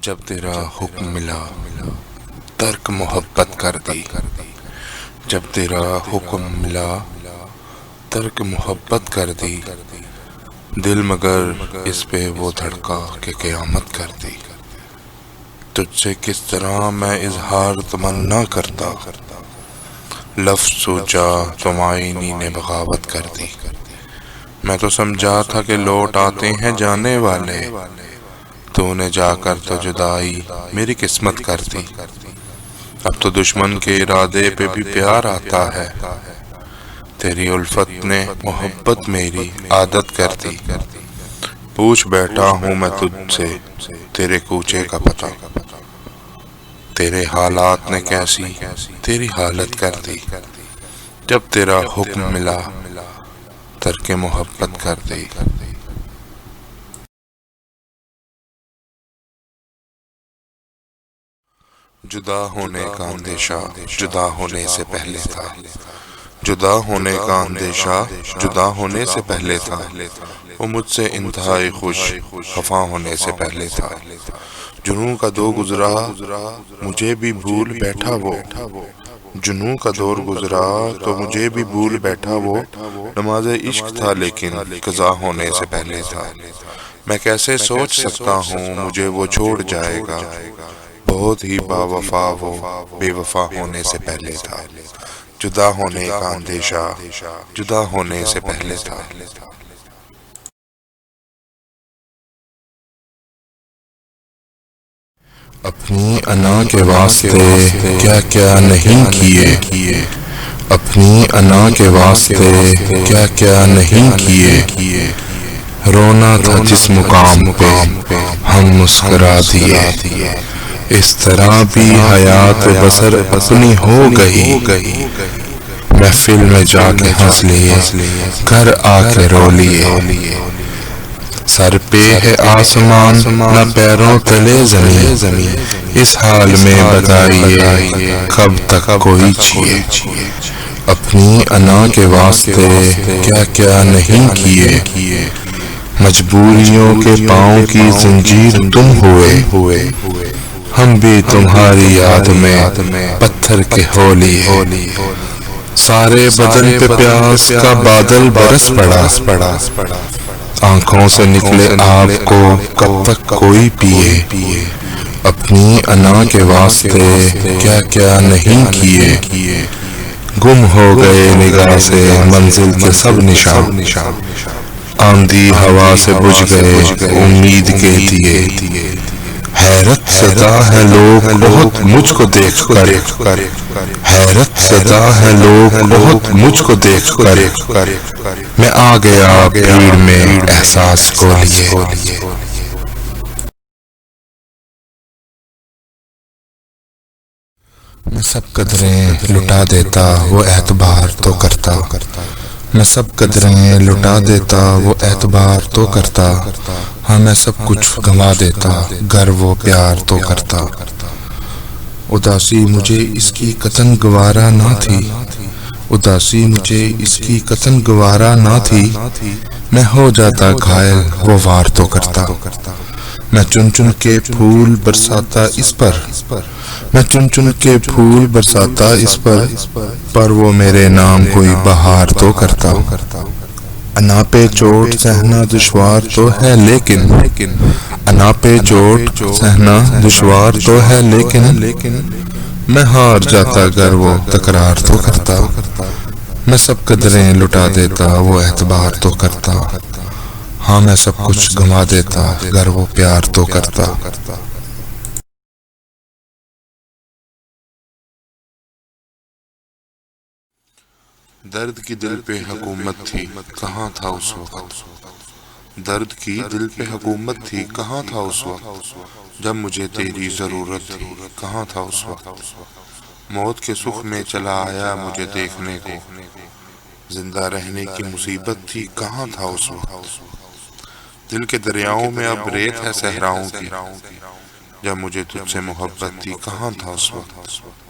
جب تیرا حکم ملا ترک محبت کر دی، جب تیرا حکم ملا ترک محبت کر دی، دل مگر اس پہ وہ دھڑکا کہ قیامت کر دی۔ تجھ سے کس طرح میں اظہار تمنا کرتا، لفظ سوچا تو معانی نے بغاوت کر دی۔ میں تو سمجھا تھا کہ لوٹ آتے ہیں جانے والے، تو نے جا کر تو جدائی میری قسمت کر دی۔ اب تو دشمن کے ارادے پہ بھی پیار آتا ہے، تیری الفت نے محبت میری عادت کر دی۔ پوچھ بیٹھا ہوں میں تجھ سے تیرے کوچے کا پتہ، تیرے حالات نے کیسی تیری حالت کر دی۔ جب تیرا حکم ملا ترک محبت کر دی۔ جدا ہونے کا اندیشہ جدا ہونے سے پہلے تھا، جدا ہونے کا اندیشہ جدا ہونے سے پہلے تھا، وہ مجھ سے انتہائی خوش خفا ہونے سے پہلے تھا۔ جنوں کا دور گزرا مجھے بھی بھول بیٹھا وہ، جنوں کا دور گزرا تو مجھے بھی بھول بیٹھا وہ، نماز عشق تھا لیکن قضا ہونے سے پہلے تھا۔ میں کیسے سوچ سکتا ہوں مجھے وہ چھوڑ جائے گا، بہت ہی با وفا وہ بے وفا ہونے سے پہلے تھا۔ جدا ہونے کا اندیشہ جدا ہونے سے پہلے تھا۔ اپنی انا کے واسطے کیا کیا نہیں کیے، اپنی انا کے واسطے کیا کیا نہیں کیے، رونا تھا جس مقام پہ ہم مسکرا دیے، اس طرح بھی حیات بسر اپنی ہو گئی، محفل میں جا کے ہنس لیے گھر آ کے رو لیے، سر پہ ہے آسمان نہ پیروں تلے زمین، اس حال میں بتائیے کب تک کوئی چھیے۔ اپنی انا کے واسطے کیا کیا نہیں کیے، مجبوریوں کے پاؤں کی زنجیر تم ہوئے، ہم بھی تمہاری یاد میں پتھر کے ہو لیے، سارے بدن پہ پیاس کا بادل برس پڑا، آنکھوں سے نکلے آپ کو کب تک کوئی پیے۔ اپنی انا کے واسطے کیا کیا نہیں کیے، گم ہو گئے نگاہ سے منزل کے سب نشان، آندھی ہوا سے بجھ گئے امید کے دیے، حیرت زدہ ہے لوگ بہت مجھ کو دیکھ کر، حیرت زدہ ہے لوگ بہت مجھ کو دیکھ کر، میں آ گیا بھیڑ میں احساس کو لیے۔ میں سب قدریں لٹا دیتا وہ اعتبار تو کرتا، میں سب قدریں لٹا دیتا وہ اعتبار تو کرتا، ہاں میں سب کچھ گنوا دیتا گر وہ پیار تو کرتا۔ اداسی مجھے اس کی قطعاً گوارا نہ تھی، اداسی مجھے اس کی قطعاً گوارا نہ تھی، میں ہو جاتا گھائل وہ وار تو کرتا۔ میں چن چن کے پھول برساتا اس پر، میں چن چن کے پھول برساتا اس پر وہ میرے نام کوئی بہار تو کرتا۔ انا پہ چوٹ سہنا دشوار تو ہے لیکن، انا پہ چوٹ سہنا دشوار تو ہے لیکن، میں ہار جاتا گر وہ تکرار تو کرتا، میں سب قدریں لٹا دیتا وہ اعتبار تو کرتا، ہاں میں سب کچھ گنوا دیتا گر وہ پیار تو کرتا۔ درد کی دل پہ حکومت تھی کہاں تھا اس وقت، درد کی دل پہ حکومت تھی کہاں تھا اس وقت، جب مجھے تیری ضرورت تھی کہاں تھا اس وقت، موت کے سکھ میں چلا آیا مجھے دیکھنے کو، زندہ رہنے کی مصیبت تھی کہاں تھا اس وقت، دل کے دریاؤں میں اب ریت ہے صحراؤں کی، جب مجھے تجھ سے محبت تھی کہاں تھا اس وقت۔